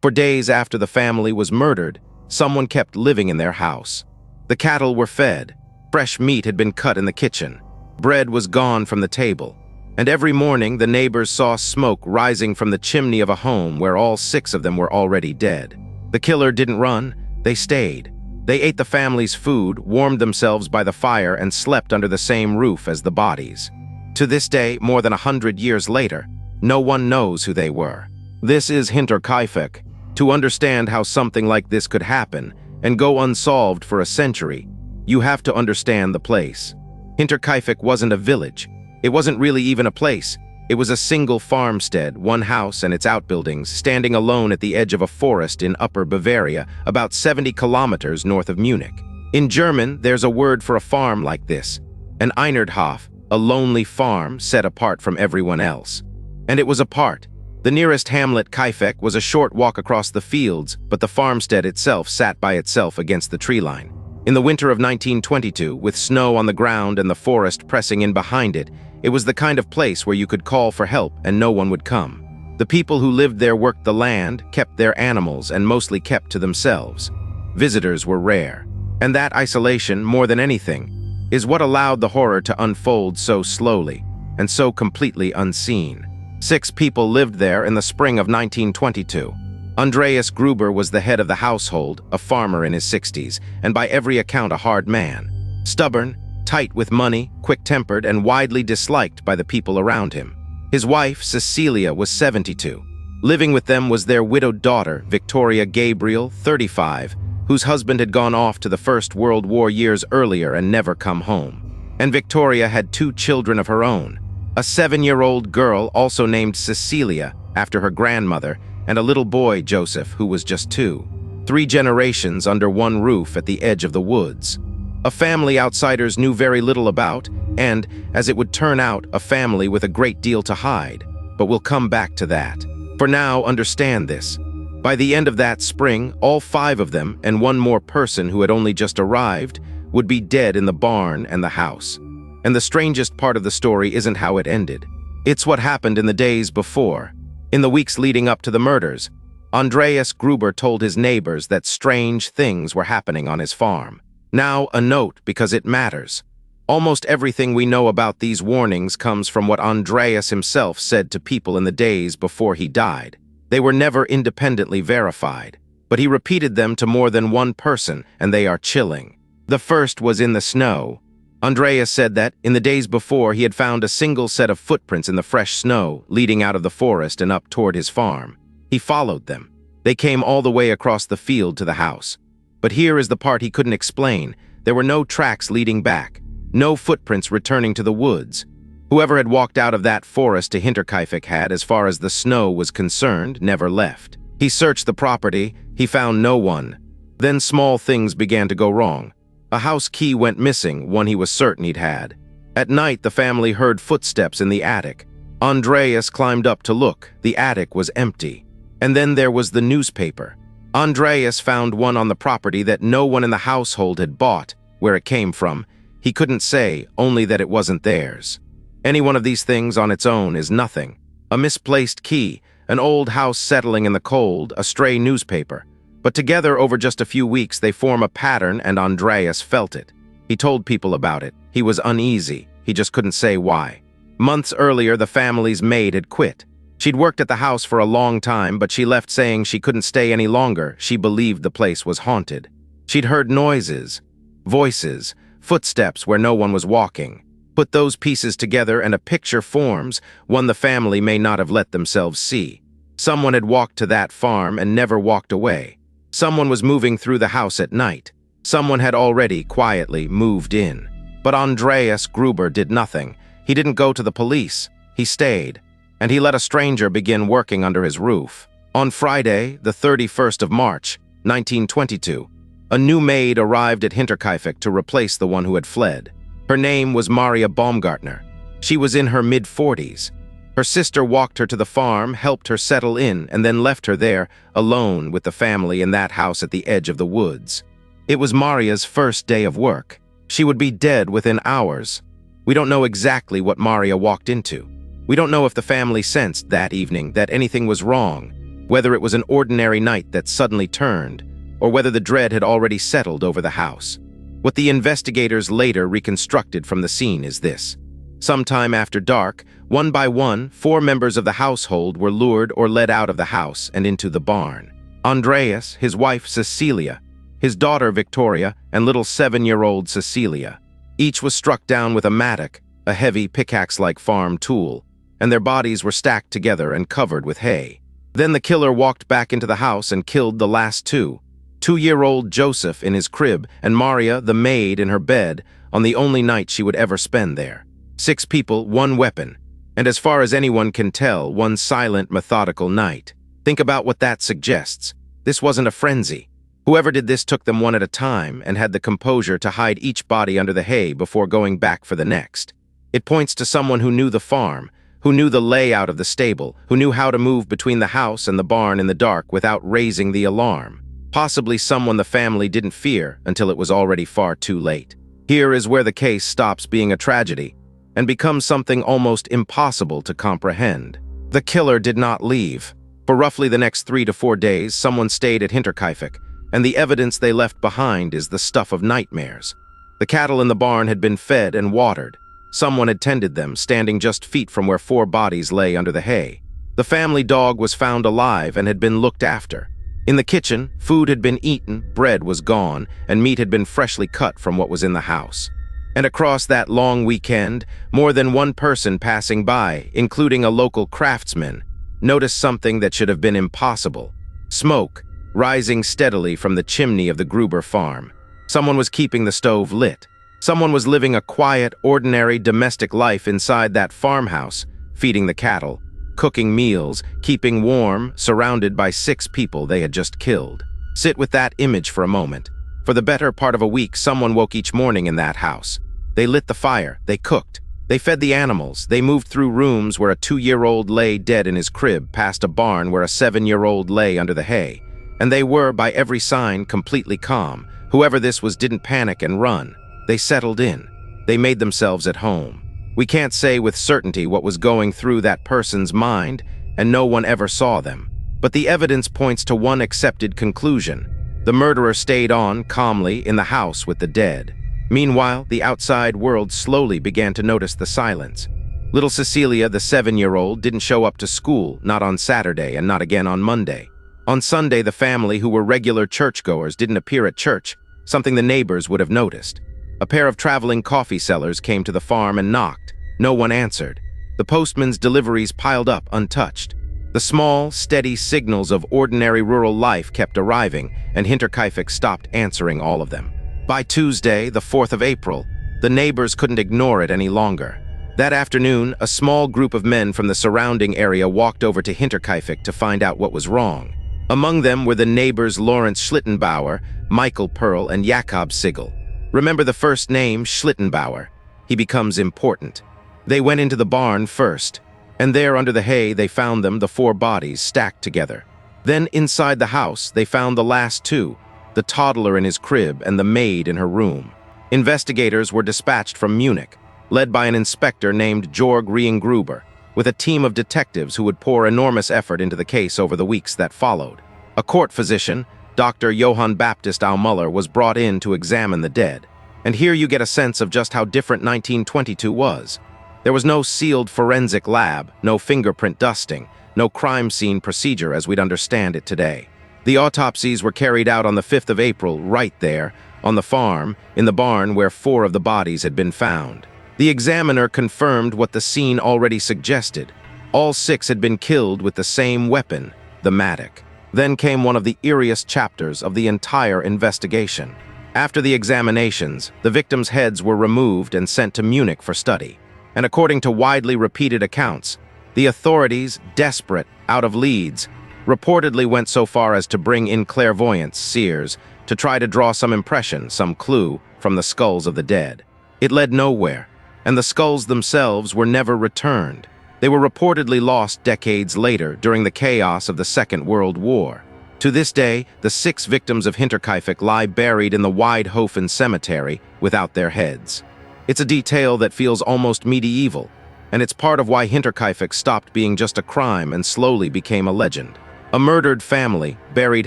For days after the family was murdered, someone kept living in their house. The cattle were fed, fresh meat had been cut in the kitchen, bread was gone from the table, and every morning the neighbors saw smoke rising from the chimney of a home where all 6 of them were already dead. The killer didn't run, they stayed. They ate the family's food, warmed themselves by the fire, and slept under the same roof as the bodies. To this day, more than 100 years later, no one knows who they were. This is Hinterkaifeck. To understand how something like this could happen and go unsolved for a century, you have to understand the place. Hinterkaifeck wasn't a village. It wasn't really even a place. It was a single farmstead, one house and its outbuildings, standing alone at the edge of a forest in Upper Bavaria, about 70 kilometers north of Munich. In German, there's a word for a farm like this, an Einerdhof, a lonely farm set apart from everyone else. And it was apart. The nearest hamlet, Kaifeck, was a short walk across the fields, but the farmstead itself sat by itself against the tree line. In the winter of 1922, with snow on the ground and the forest pressing in behind it, it was the kind of place where you could call for help and no one would come. The people who lived there worked the land, kept their animals, and mostly kept to themselves. Visitors were rare. And that isolation, more than anything, is what allowed the horror to unfold so slowly and so completely unseen. 6 people lived there in the spring of 1922. Andreas Gruber was the head of the household, a farmer in his 60s, and by every account a hard man. Stubborn, tight with money, quick-tempered, and widely disliked by the people around him. His wife, Cecilia, was 72. Living with them was their widowed daughter, Victoria Gabriel, 35, whose husband had gone off to the First World War years earlier and never come home. And Victoria had 2 children of her own, a 7-year-old girl also named Cecilia, after her grandmother, and a little boy, Joseph, who was just 2. 3 generations under one roof at the edge of the woods. A family outsiders knew very little about, and, as it would turn out, a family with a great deal to hide. But we'll come back to that. For now, understand this. By the end of that spring, all 5 of them, and one more person who had only just arrived, would be dead in the barn and the house. And the strangest part of the story isn't how it ended. It's what happened in the days before. In the weeks leading up to the murders, Andreas Gruber told his neighbors that strange things were happening on his farm. Now, a note, because it matters. Almost everything we know about these warnings comes from what Andreas himself said to people in the days before he died. They were never independently verified, but he repeated them to more than one person, and they are chilling. The first was in the snow. Andreas said that, in the days before, he had found a single set of footprints in the fresh snow leading out of the forest and up toward his farm. He followed them. They came all the way across the field to the house. But here is the part he couldn't explain. There were no tracks leading back, no footprints returning to the woods. Whoever had walked out of that forest to Hinterkaifeck had, as far as the snow was concerned, never left. He searched the property. He found no one. Then small things began to go wrong. A house key went missing, one he was certain he'd had. At night, the family heard footsteps in the attic. Andreas climbed up to look. The attic was empty. And then there was the newspaper. Andreas found one on the property that no one in the household had bought. Where it came from, he couldn't say, only that it wasn't theirs. Any one of these things on its own is nothing. A misplaced key, an old house settling in the cold, a stray newspaper. But together, over just a few weeks, they form a pattern, and Andreas felt it. He told people about it. He was uneasy. He just couldn't say why. Months earlier, the family's maid had quit. She'd worked at the house for a long time, but she left saying she couldn't stay any longer. She believed the place was haunted. She'd heard noises, voices, footsteps where no one was walking. Put those pieces together and a picture forms, one the family may not have let themselves see. Someone had walked to that farm and never walked away. Someone was moving through the house at night. Someone had already quietly moved in. But Andreas Gruber did nothing. He didn't go to the police. He stayed. And he let a stranger begin working under his roof. On Friday, the 31st of March, 1922, a new maid arrived at Hinterkaifeck to replace the one who had fled. Her name was Maria Baumgartner. She was in her mid-40s. Her sister walked her to the farm, helped her settle in, and then left her there, alone with the family in that house at the edge of the woods. It was Maria's first day of work. She would be dead within hours. We don't know exactly what Maria walked into. We don't know if the family sensed that evening that anything was wrong. whether it was an ordinary night that suddenly turned, or whether the dread had already settled over the house. What the investigators later reconstructed from the scene is this. Sometime after dark, one by one, 4 members of the household were lured or led out of the house and into the barn. Andreas, his wife Cecilia, his daughter Victoria, and little 7-year-old Cecilia. Each was struck down with a mattock, a heavy pickaxe-like farm tool, and their bodies were stacked together and covered with hay. Then the killer walked back into the house and killed the last 2. 2-year-old Joseph in his crib and Maria, the maid, in her bed on the only night she would ever spend there. 6 people, 1 weapon, and as far as anyone can tell, 1 silent, methodical night. Think about what that suggests. This wasn't a frenzy. Whoever did this took them one at a time and had the composure to hide each body under the hay before going back for the next. It points to someone who knew the farm, who knew the layout of the stable, who knew how to move between the house and the barn in the dark without raising the alarm. Possibly someone the family didn't fear until it was already far too late. Here is where the case stops being a tragedy and becomes something almost impossible to comprehend. The killer did not leave. For roughly the next 3 to 4 days, someone stayed at Hinterkaifeck, and the evidence they left behind is the stuff of nightmares. The cattle in the barn had been fed and watered. Someone had tended them, standing just feet from where 4 bodies lay under the hay. The family dog was found alive and had been looked after. In the kitchen, food had been eaten, bread was gone, and meat had been freshly cut from what was in the house. And across that long weekend, more than one person passing by, including a local craftsman, noticed something that should have been impossible. Smoke, rising steadily from the chimney of the Gruber farm. Someone was keeping the stove lit. Someone was living a quiet, ordinary, domestic life inside that farmhouse, feeding the cattle, cooking meals, keeping warm, surrounded by 6 people they had just killed. Sit with that image for a moment. For the better part of a week, someone woke each morning in that house. They lit the fire, they cooked, they fed the animals, they moved through rooms where a 2-year-old lay dead in his crib, past a barn where a 7-year-old lay under the hay. And they were, by every sign, completely calm. Whoever this was didn't panic and run. They settled in. They made themselves at home. We can't say with certainty what was going through that person's mind, and no one ever saw them. But the evidence points to one accepted conclusion. The murderer stayed on, calmly, in the house with the dead. Meanwhile, the outside world slowly began to notice the silence. Little Cecilia, the 7-year-old, didn't show up to school, not on Saturday and not again on Monday. On Sunday, the family, who were regular churchgoers, didn't appear at church, something the neighbors would have noticed. A pair of traveling coffee sellers came to the farm and knocked. No one answered. The postman's deliveries piled up untouched. The small, steady signals of ordinary rural life kept arriving, and Hinterkaifeck stopped answering all of them. By Tuesday, the 4th of April, the neighbors couldn't ignore it any longer. That afternoon, a small group of men from the surrounding area walked over to Hinterkaifeck to find out what was wrong. Among them were the neighbors Lawrence Schlittenbauer, Michael Pearl, and Jakob Sigel. Remember the first name, Schlittenbauer. He becomes important. They went into the barn first, and there under the hay they found them, the 4 bodies, stacked together. Then inside the house they found the last 2, the toddler in his crib and the maid in her room. Investigators were dispatched from Munich, led by an inspector named Georg Reingruber, with a team of detectives who would pour enormous effort into the case over the weeks that followed. A court physician, Dr. Johann Baptist Aumüller, was brought in to examine the dead. And here you get a sense of just how different 1922 was. There was no sealed forensic lab, no fingerprint dusting, no crime scene procedure as we'd understand it today. The autopsies were carried out on the 5th of April, right there, on the farm, in the barn where 4 of the bodies had been found. The examiner confirmed what the scene already suggested. All 6 had been killed with the same weapon, the mattock. Then came one of the eeriest chapters of the entire investigation. After the examinations, the victims' heads were removed and sent to Munich for study. And according to widely repeated accounts, the authorities, desperate, out of leads, reportedly went so far as to bring in clairvoyants, seers, to try to draw some impression, some clue, from the skulls of the dead. It led nowhere, and the skulls themselves were never returned. They were reportedly lost decades later during the chaos of the Second World War. To this day, the 6 victims of Hinterkaifeck lie buried in the Weidhofen cemetery without their heads. It's a detail that feels almost medieval, and it's part of why Hinterkaifeck stopped being just a crime and slowly became a legend. A murdered family, buried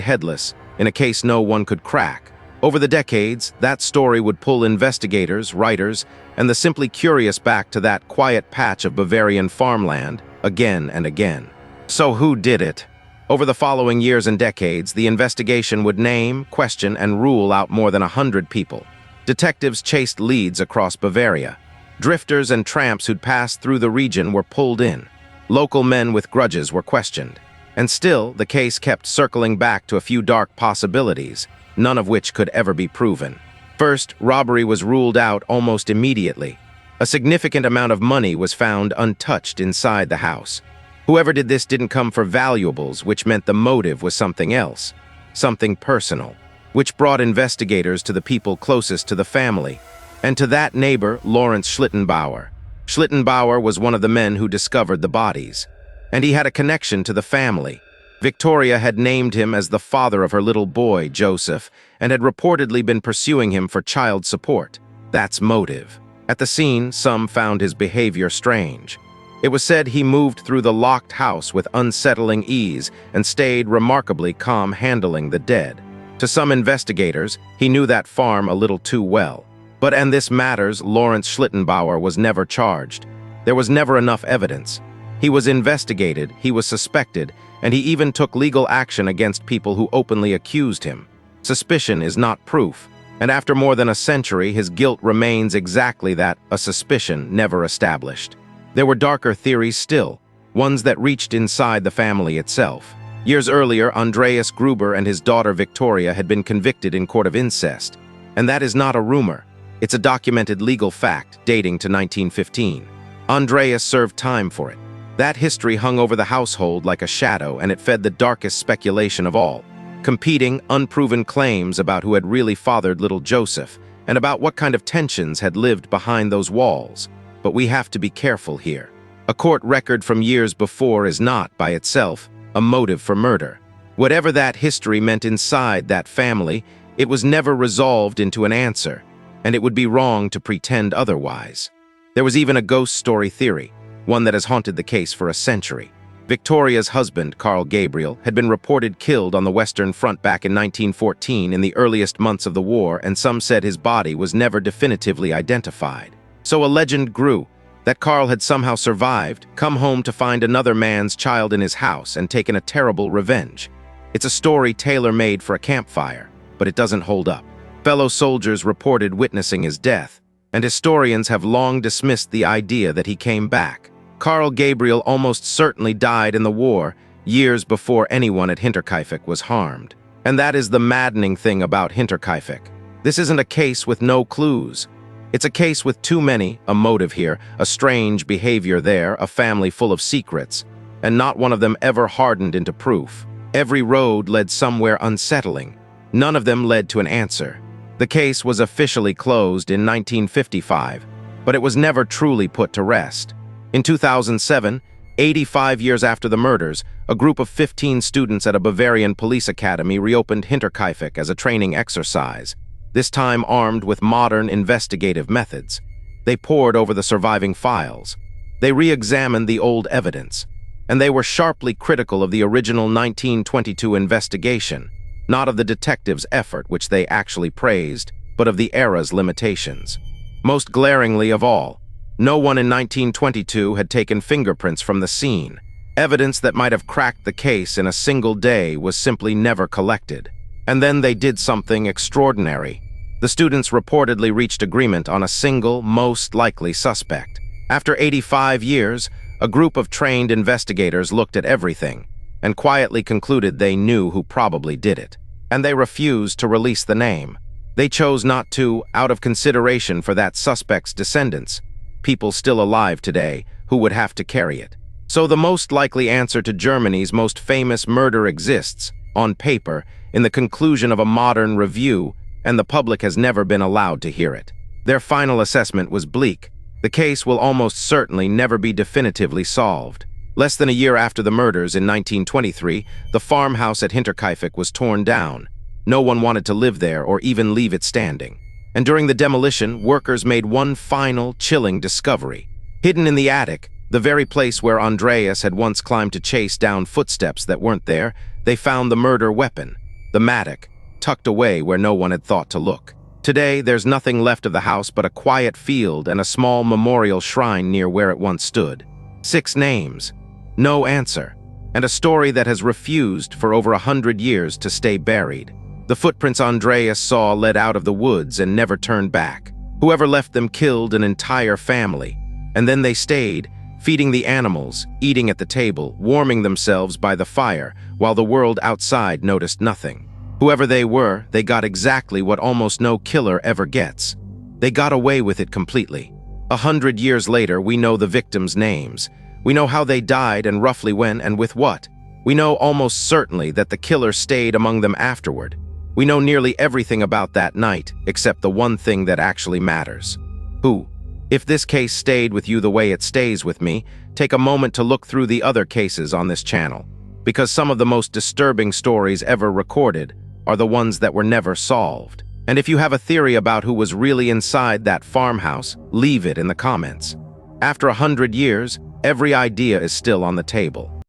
headless, in a case no one could crack. Over the decades, that story would pull investigators, writers, and the simply curious back to that quiet patch of Bavarian farmland again and again. So who did it? Over the following years and decades, the investigation would name, question, and rule out more than 100 people. Detectives chased leads across Bavaria. Drifters and tramps who'd passed through the region were pulled in. Local men with grudges were questioned. And still, the case kept circling back to a few dark possibilities, none of which could ever be proven. First, robbery was ruled out almost immediately. A significant amount of money was found untouched inside the house. Whoever did this didn't come for valuables, which meant the motive was something else, something personal, which brought investigators to the people closest to the family, and to that neighbor, Lawrence Schlittenbauer. Schlittenbauer was one of the men who discovered the bodies, and he had a connection to the family. Victoria had named him as the father of her little boy, Joseph, and had reportedly been pursuing him for child support. That's motive. At the scene, some found his behavior strange. It was said he moved through the locked house with unsettling ease and stayed remarkably calm handling the dead. To some investigators, he knew that farm a little too well. But in this matters, Lawrence Schlittenbauer was never charged. There was never enough evidence. He was investigated, he was suspected, and he even took legal action against people who openly accused him. Suspicion is not proof, and after more than a century, his guilt remains exactly that, a suspicion never established. There were darker theories still, ones that reached inside the family itself. Years earlier, Andreas Gruber and his daughter Victoria had been convicted in court of incest, and that is not a rumor. It's a documented legal fact dating to 1915. Andreas served time for it. That history hung over the household like a shadow, and it fed the darkest speculation of all. Competing, unproven claims about who had really fathered little Joseph, and about what kind of tensions had lived behind those walls. But we have to be careful here. A court record from years before is not, by itself, a motive for murder. Whatever that history meant inside that family, it was never resolved into an answer, and it would be wrong to pretend otherwise. There was even a ghost story theory, one that has haunted the case for a century. Victoria's husband, Carl Gabriel, had been reported killed on the Western Front back in 1914 in the earliest months of the war, and some said his body was never definitively identified. So a legend grew that Carl had somehow survived, come home to find another man's child in his house, and taken a terrible revenge. It's a story tailor-made for a campfire, but it doesn't hold up. Fellow soldiers reported witnessing his death, and historians have long dismissed the idea that he came back. Carl Gabriel almost certainly died in the war, years before anyone at Hinterkaifeck was harmed. And that is the maddening thing about Hinterkaifeck. This isn't a case with no clues. It's a case with too many, a motive here, a strange behavior there, a family full of secrets, and not one of them ever hardened into proof. Every road led somewhere unsettling. None of them led to an answer. The case was officially closed in 1955, but it was never truly put to rest. In 2007, 85 years after the murders, a group of 15 students at a Bavarian police academy reopened Hinterkaifeck as a training exercise, this time armed with modern investigative methods. They pored over the surviving files. They re-examined the old evidence, and they were sharply critical of the original 1922 investigation, not of the detectives' effort, which they actually praised, but of the era's limitations. Most glaringly of all, no one in 1922 had taken fingerprints from the scene. Evidence that might have cracked the case in a single day was simply never collected. And then they did something extraordinary. The students reportedly reached agreement on a single, most likely suspect. After 85 years, a group of trained investigators looked at everything and quietly concluded they knew who probably did it. And they refused to release the name. They chose not to, out of consideration for that suspect's descendants, people still alive today who would have to carry it. So the most likely answer to Germany's most famous murder exists, on paper, in the conclusion of a modern review, and the public has never been allowed to hear it. Their final assessment was bleak. The case will almost certainly never be definitively solved. Less than a year after the murders in 1923, the farmhouse at Hinterkaifeck was torn down. No one wanted to live there or even leave it standing. And during the demolition, workers made one final, chilling discovery. Hidden in the attic, the very place where Andreas had once climbed to chase down footsteps that weren't there, They found the murder weapon, the mattock, tucked away where no one had thought to look. Today, there's nothing left of the house but a quiet field and a small memorial shrine near where it once stood. 6 names, no answer, and a story that has refused for over 100 years to stay buried. The footprints Andreas saw led out of the woods and never turned back. Whoever left them killed an entire family, and then they stayed, feeding the animals, eating at the table, warming themselves by the fire, while the world outside noticed nothing. Whoever they were, they got exactly what almost no killer ever gets. They got away with it completely. 100 years later, we know the victims' names. We know how they died and roughly when and with what. We know almost certainly that the killer stayed among them afterward. We know nearly everything about that night, except the one thing that actually matters. Who? If this case stayed with you the way it stays with me, take a moment to look through the other cases on this channel, because some of the most disturbing stories ever recorded are the ones that were never solved. And if you have a theory about who was really inside that farmhouse, leave it in the comments. After 100 years, every idea is still on the table.